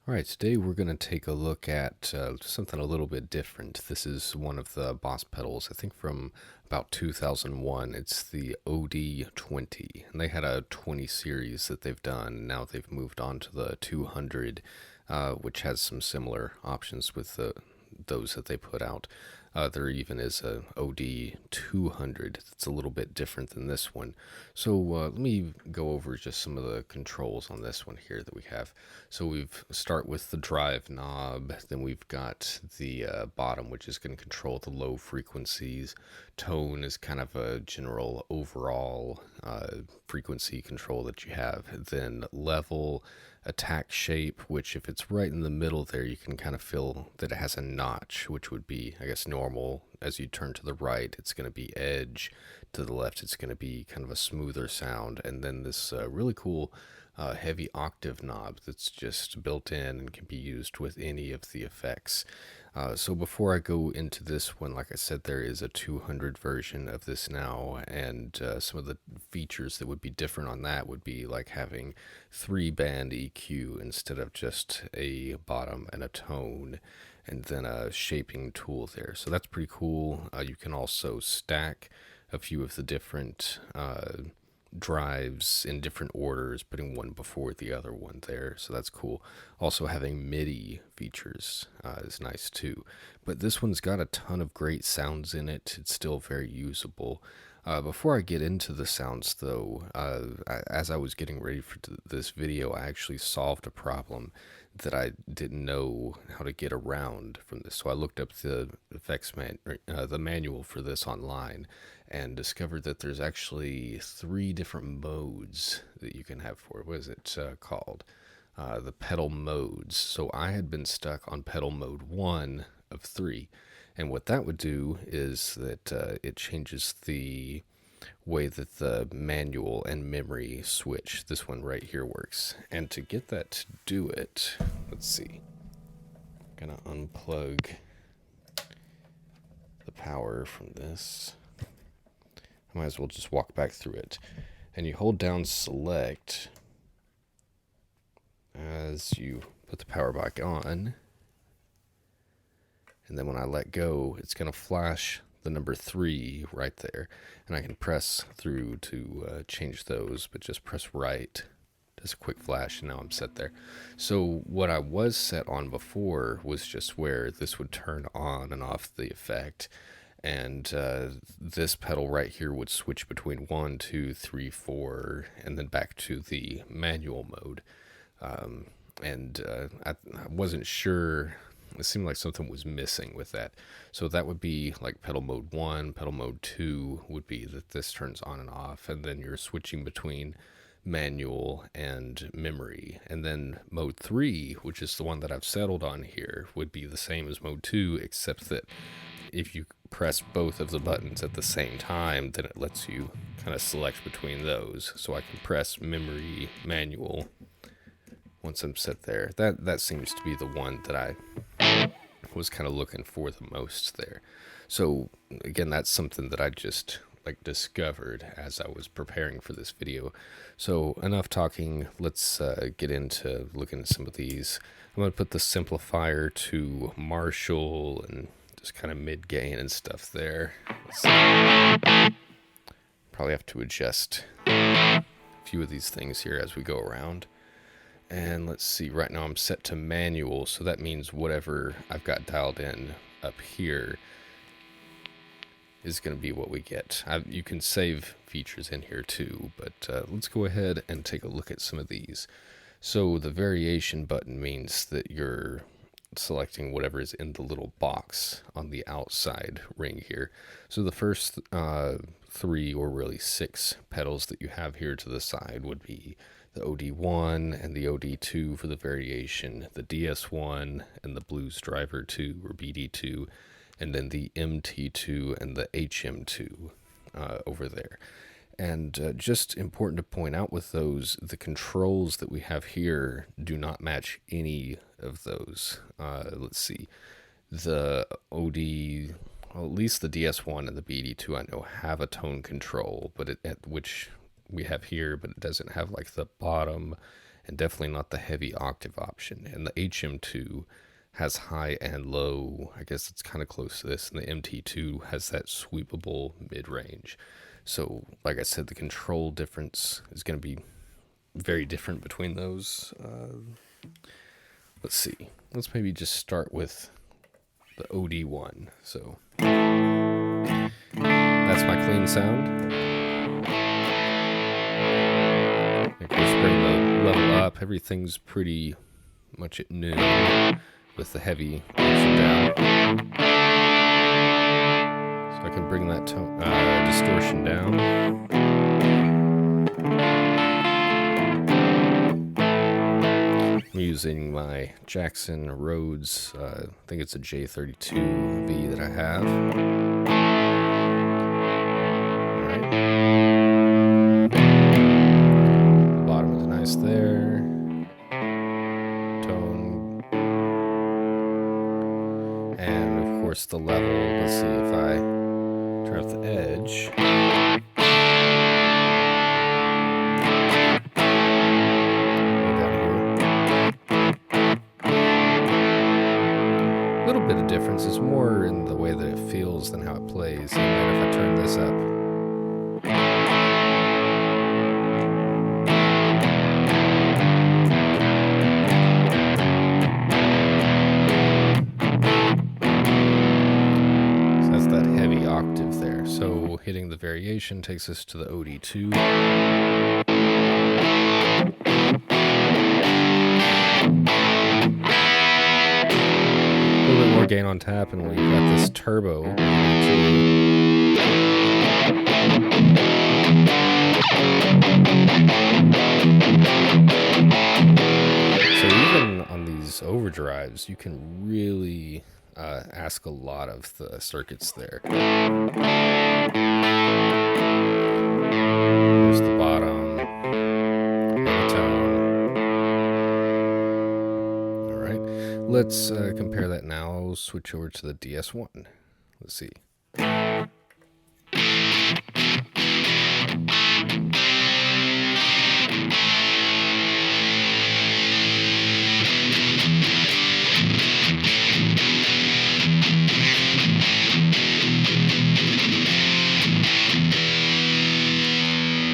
Alright, today we're going to take a look at something a little bit different. This is one of the Boss pedals, I think from about 2001. It's the OD-20, and they had a 20 series that they've done. Now they've moved on to the 200, which has some similar options with those that they put out. There even is a OD-200 that's a little bit different than this one. So let me go over just some of the controls on this one here that we have. So we start with the drive knob, then we've got the bottom, which is going to control the low frequencies. Tone is kind of a general overall frequency control that you have. Then level, attack shape, which if it's right in the middle there, you can kind of feel that it has a notch, which would be, I guess, normal. As you turn to the right, it's going to be edge. To the left, it's going to be kind of a smoother sound. And then this really cool heavy octave knob that's just built in and can be used with any of the effects. So before I go into this one, like I said, there is a 200 version of this now, and some of the features that would be different on that would be like having 3-band EQ instead of just a bottom and a tone, and then a shaping tool there. So that's pretty cool. You can also stack a few of the different drives in different orders, putting one before the other one there, so that's cool. Also having MIDI features is nice too, but this one's got a ton of great sounds in it. It's still very usable. Before I get into the sounds though, as I was getting ready for this video, I actually solved a problem that I didn't know how to get around from this. So I looked up the the manual for this online, and discovered that there's actually 3 different modes that you can have for it. What is it called? The pedal modes. So I had been stuck on pedal mode 1 of 3. And what that would do is that it changes the way that the manual and memory switch, this one right here, works. And to get that to do it, let's see. I'm gonna unplug the power from this. I might as well just walk back through it. And you hold down select as you put the power back on. And then when I let go, it's going to flash the number 3 right there. And I can press through to change those, but just press right. Just a quick flash, and now I'm set there. So what I was set on before was just where this would turn on and off the effect. And this pedal right here would switch between 1, 2, 3, 4, and then back to the manual mode. I wasn't sure. It seemed like something was missing with that. So that would be like pedal mode 1, pedal mode 2 would be that this turns on and off, and then you're switching between manual and memory. And then mode 3, which is the one that I've settled on here, would be the same as mode 2, except that if you press both of the buttons at the same time, then it lets you kind of select between those. So I can press memory, manual once I'm set there. That seems to be the one that I was kind of looking for the most there. So again, that's something that I just discovered as I was preparing for this video. So enough talking, let's get into looking at some of these. I'm going to put the simplifier to Marshall and just kind of mid gain and stuff there. Probably have to adjust a few of these things here as we go around. And let's see, right now I'm set to manual, so that means whatever I've got dialed in up here is going to be what we get. You can save features in here too, but let's go ahead and take a look at some of these. So the variation button means that you're selecting whatever is in the little box on the outside ring here. So the first 3, or really 6 pedals that you have here to the side would be the OD-1 and the OD-2 for the variation, the DS-1 and the Blues Driver 2 or BD-2, and then the MT2 and the HM2 over there. And just important to point out with those, the controls that we have here do not match any of those. Let's see, the OD, well, at least the DS1 and the BD2 I know have a tone control, but which we have here, but it doesn't have like the bottom and definitely not the heavy octave option. And the HM2 has high and low. I guess it's kind of close to this, and the MT2 has that sweepable mid-range. So, like I said, the control difference is going to be very different between those. Let's see. Let's maybe just start with the OD-1. So that's my clean sound. Of course, bring the level up. Everything's pretty much at noon with the heavy tension down. So I can bring that distortion down. I'm using my Jackson Rhodes, I think it's a J32V that I have. Alright. The bottom is nice there. Tone. And of course the level, let's see if I turn up the edge. Bit of difference. It's more in the way that it feels than how it plays. And then if I turn this up, so that's that heavy octave there. So hitting the variation takes us to the OD2. More gain on tap, and we've got this turbo. So even on these overdrives, you can really ask a lot of the circuits there. There's the bottom, and the tone. Let's compare that now. I'll switch over to the DS1. Let's see.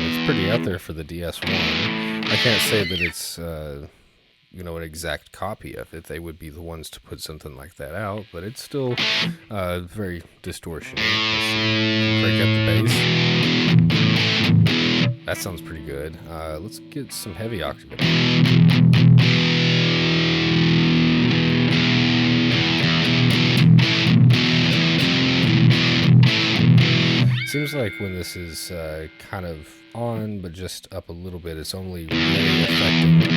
It's pretty out there for the DS1. I can't say that it's an exact copy of it. They would be the ones to put something like that out, but it's still very distortion. Break up the bass. That sounds pretty good. Let's get some heavy octave. Seems like when this is kind of on, but just up a little bit, it's only really affecting the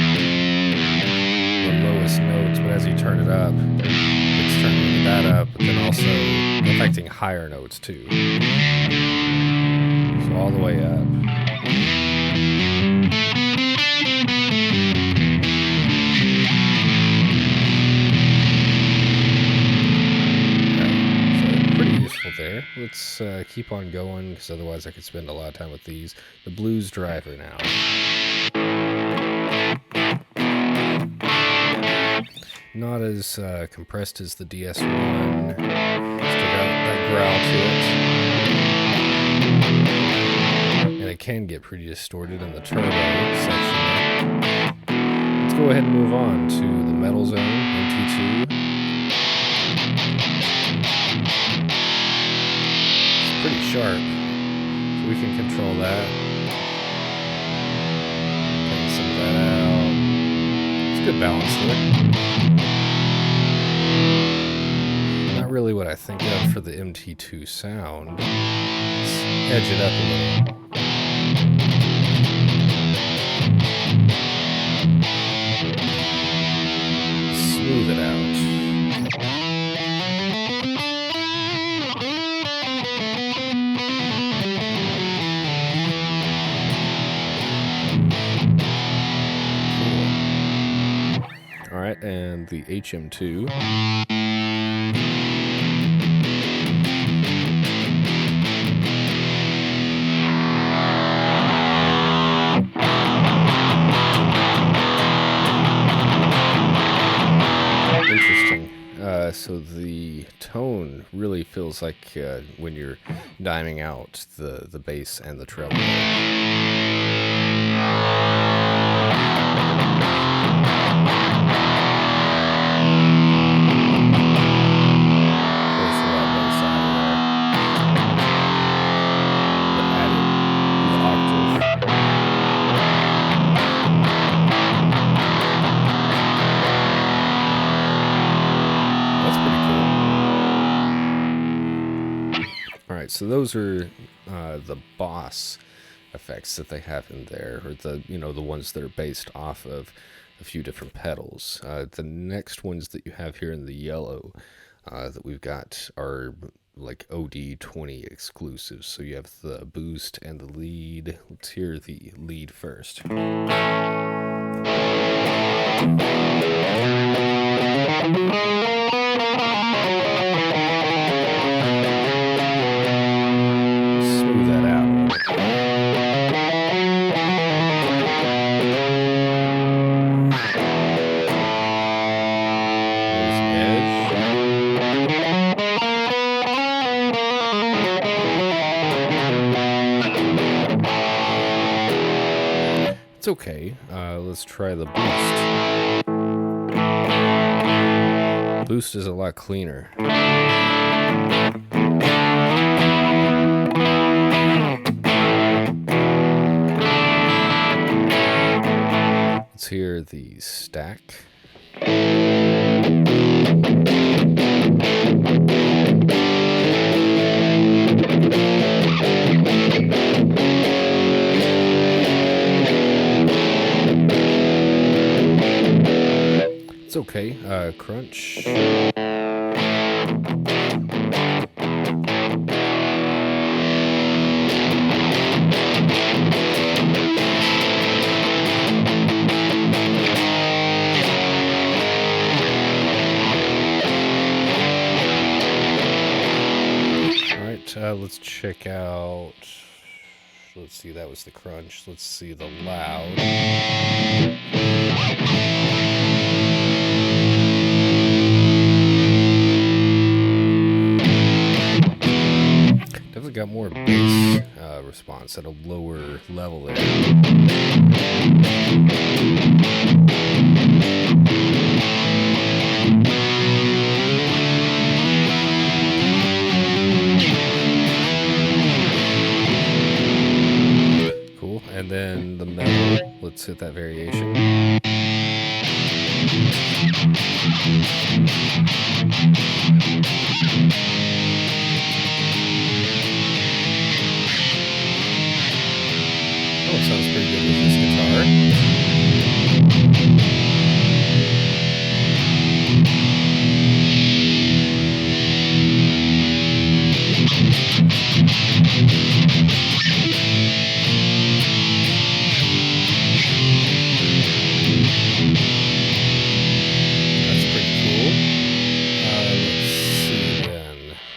lowest notes, but as you turn it up, it's turning that up, but then also affecting higher notes too. So all the way up. There. Let's keep on going, because otherwise I could spend a lot of time with these. The blues driver now. Not as compressed as the DS1. Still got that growl to it. And it can get pretty distorted in the turbo section. Let's go ahead and move on to the metal zone, MT2. Pretty sharp, so we can control that. Take some of that out. It's good balance there. Not really what I think of for the MT2 sound. Let's edge it up a little. Smooth it out. And the HM2. So the tone really feels like when you're diming out the bass and the treble. So those are the Boss effects that they have in there, or the ones that are based off of a few different pedals. The next ones that you have here in the yellow that we've got are like OD-20 exclusives. So you have the boost and the lead. Let's hear the lead first. It's okay. Let's try the boost. Boost is a lot cleaner. Let's hear the stack. It's okay. Crunch. Let's check out. Let's see, that was the crunch. Let's see the loud. Definitely got more bass response at a lower level there. And then the metal, let's hit that variation. Oh, it sounds pretty good with this guitar.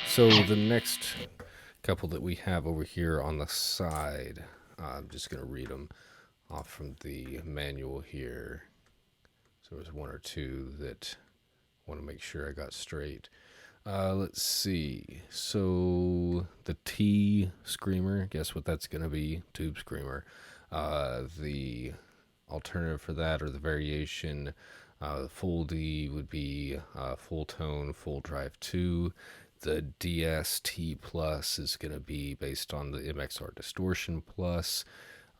So the next couple that we have over here on the side, I'm just going to read them off from the manual here. So there's one or two that I want to make sure I got straight. Let's see. So the T Screamer, guess what that's going to be? Tube Screamer. The alternative for that, or the variation, full D would be full tone, full drive 2. The DST Plus is going to be based on the MXR Distortion Plus.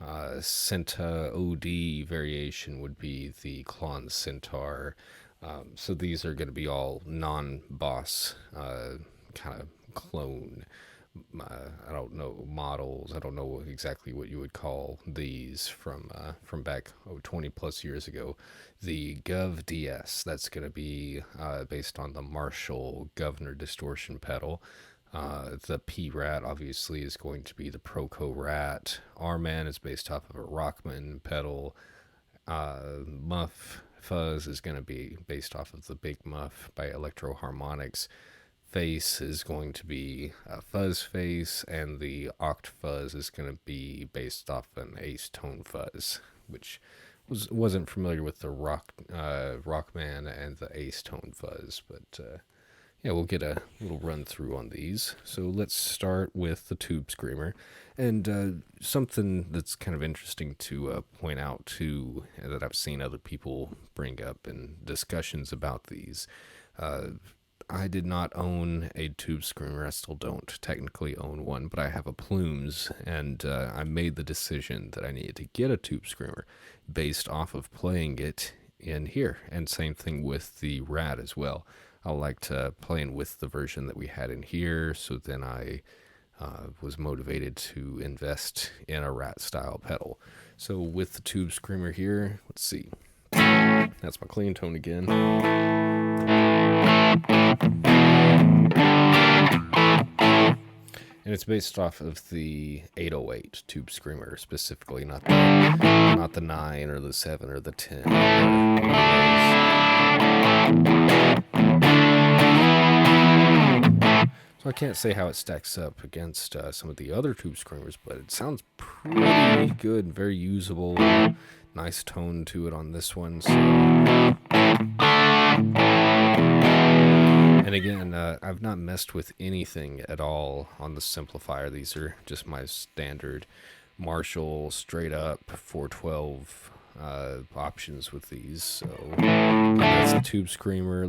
Centa OD variation would be the Klon Centaur. So these are going to be all non-Boss kind of clone. I don't know models. I don't know exactly what you would call these from back 20 plus years ago. The Gov DS, that's going to be based on the Marshall Governor distortion pedal. The P-Rat obviously is going to be the Proco Rat. R-Man is based off of a Rockman pedal. Muff Fuzz is going to be based off of the Big Muff by Electro Harmonics. Face is going to be a Fuzz Face, and the Oct Fuzz is going to be based off an Ace Tone Fuzz, which wasn't familiar with the Rockman and the Ace Tone Fuzz, but Yeah, we'll get a little run through on these. So let's start with the tube screamer. And something that's kind of interesting to point out too, that I've seen other people bring up in discussions about these. Uh, I did not own a tube screamer. I still don't technically own one, but I have a Plumes, and I made the decision that I needed to get a tube screamer based off of playing it in here. And same thing with the Rat as well. I liked playing with the version that we had in here, so then I was motivated to invest in a Rat style pedal. So with the tube screamer here, let's see. That's my clean tone again. And it's based off of the 808 tube screamer specifically, not the 9 or the 7 or the 10. So I can't say how it stacks up against some of the other tube screamers, but it sounds pretty good and very usable. Nice tone to it on this one. So. And again, I've not messed with anything at all on the Simplifier. These are just my standard Marshall straight up 412 options with these. So that's the tube screamer.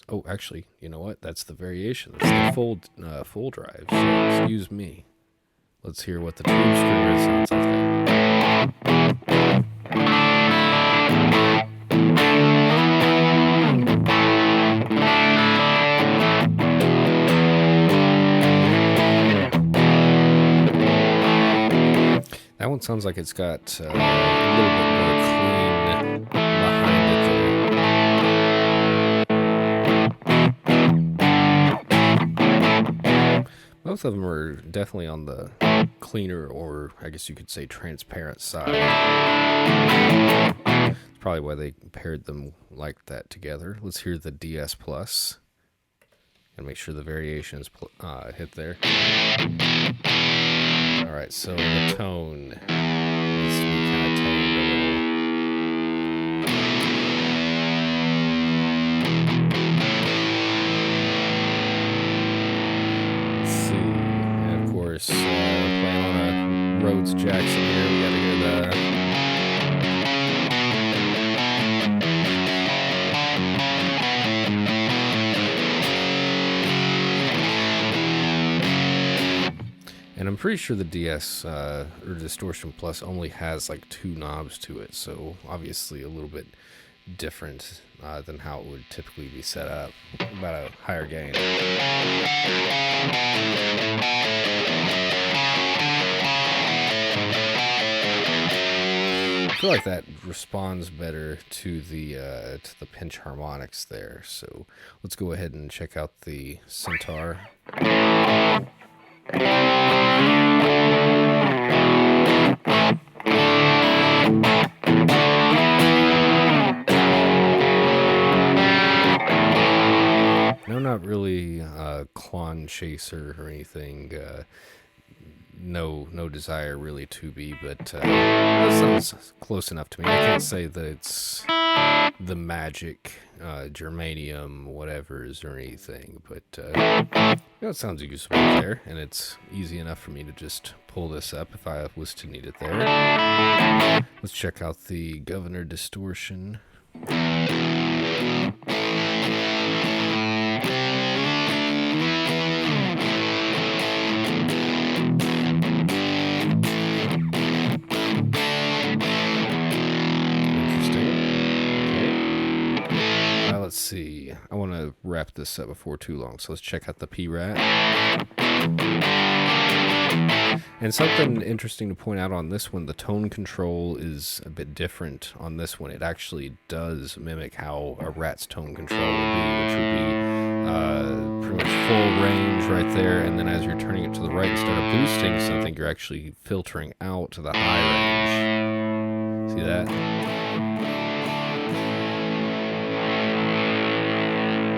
Oh, actually, you know what? That's the variation. That's the full drive. So excuse me. Let's hear what the tube screamer sounds like. That one sounds like it's got a little bit more clean behind it there. Both of them are definitely on the cleaner, or I guess you could say transparent side. That's probably why they paired them like that together. Let's hear the DS Plus. And make sure the variations hit there. Alright, so the tone needs to be kind of toned a little. Let's see. And of course, playing on a Rhodes Jackson here, we gotta hear that. And I'm pretty sure the DS or Distortion Plus only has like 2 knobs to it, so obviously a little bit different than how it would typically be set up, about a higher gain. I feel like that responds better to the pinch harmonics there. So let's go ahead and check out the Centaur. No, not really a clone chaser or anything. No desire really to be, but that sounds close enough to me. I can't say that it's the magic germanium whatever's or anything, but it sounds useful there, and it's easy enough for me to just pull this up if I was to need it there. Let's check out the Governor Distortion. Let's see. I want to wrap this up before too long, so let's check out the P-Rat. And something interesting to point out on this one, the tone control is a bit different on this one. It actually does mimic how a Rat's tone control would be, which would be pretty much full range right there, and then as you're turning it to the right instead of boosting something, you're actually filtering out to the high range. See that?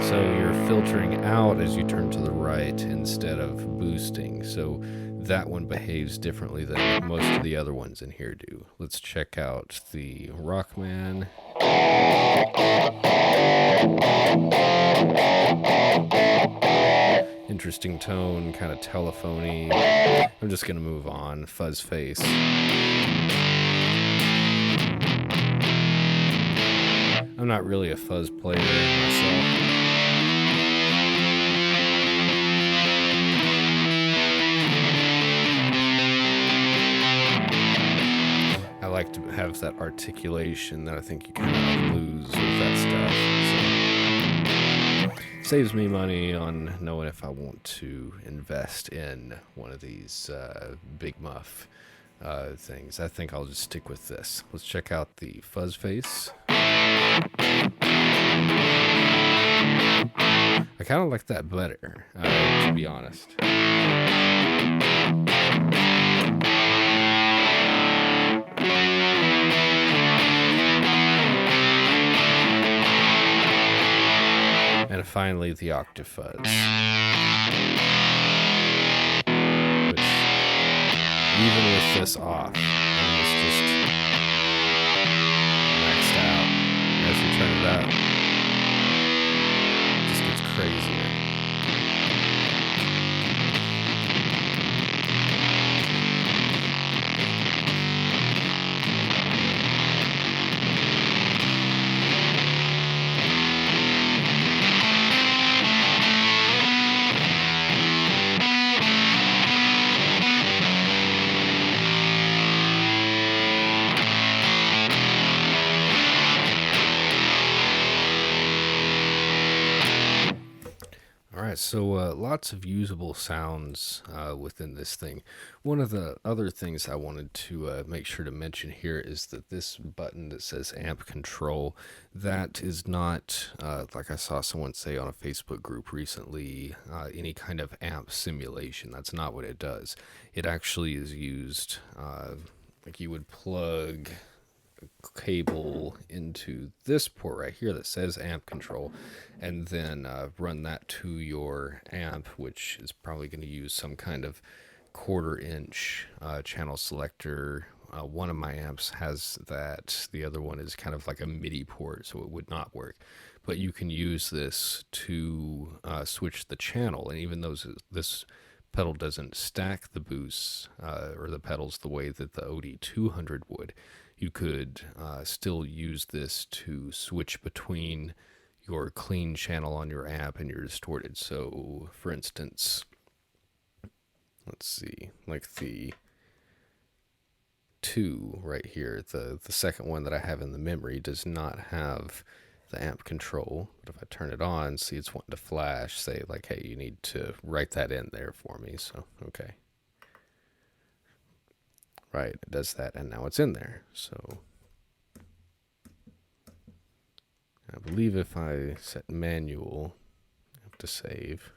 So you're filtering out as you turn to the right instead of boosting. So that one behaves differently than most of the other ones in here do. Let's check out the Rockman. interesting tone, kind of telephony. I'm just gonna move on. Fuzz face. I'm not really a fuzz player myself. I like to have that articulation that I think you kind of lose with that stuff. So saves me money on knowing if I want to invest in one of these big muff things. I think I'll just stick with this. Let's check out the fuzz face. I kind of like that better, to be honest. And finally, the octave fuzz. Which, even with this off, and it's just maxed out. As we turn it up, it just gets crazier. Alright, so lots of usable sounds within this thing. One of the other things I wanted to make sure to mention here is that this button that says amp control, that is not, like I saw someone say on a Facebook group recently, any kind of amp simulation. That's not what it does. It actually is used, like you would plug cable into this port right here that says amp control, and then run that to your amp, which is probably going to use some kind of 1/4 inch channel selector. One of my amps has that. The other one is kind of like a MIDI port, so it would not work. But you can use this to switch the channel, and even though this pedal doesn't stack the boosts or the pedals the way that the OD-20 would, you could still use this to switch between your clean channel on your amp and your distorted. So, for instance, let's see, like the 2 right here, the second one that I have in the memory does not have the amp control. But if I turn it on, see it's wanting to flash, say like, hey, you need to write that in there for me. So, okay. Right, it does that, and now it's in there. So I believe if I set manual, I have to save.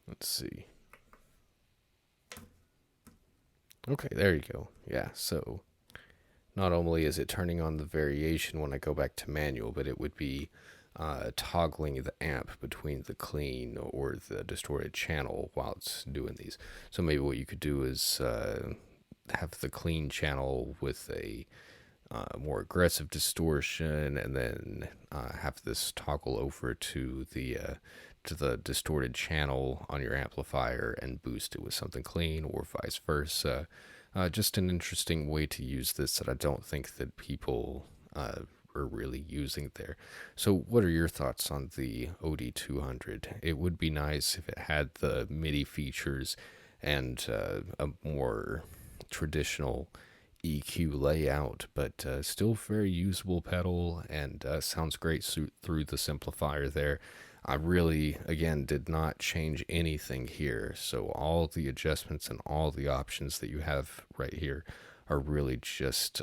Let's see. Okay, there you go. Yeah, so not only is it turning on the variation when I go back to manual, but it would be toggling the amp between the clean or the distorted channel while it's doing these. So maybe what you could do is have the clean channel with a more aggressive distortion, and then have this toggle over to the distorted channel on your amplifier and boost it with something clean, or vice versa. Just an interesting way to use this that I don't think that people are really using there. So what are your thoughts on the OD-20? It would be nice if it had the MIDI features and a more traditional EQ layout, but still very usable pedal, and sounds great through the simplifier there. I really, again, did not change anything here, so all the adjustments and all the options that you have right here are really just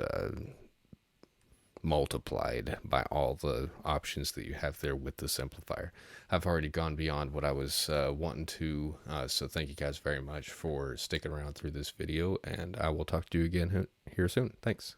multiplied by all the options that you have there with the simplifier. I've already gone beyond what I was wanting to, so thank you guys very much for sticking around through this video, and I will talk to you again here soon. Thanks.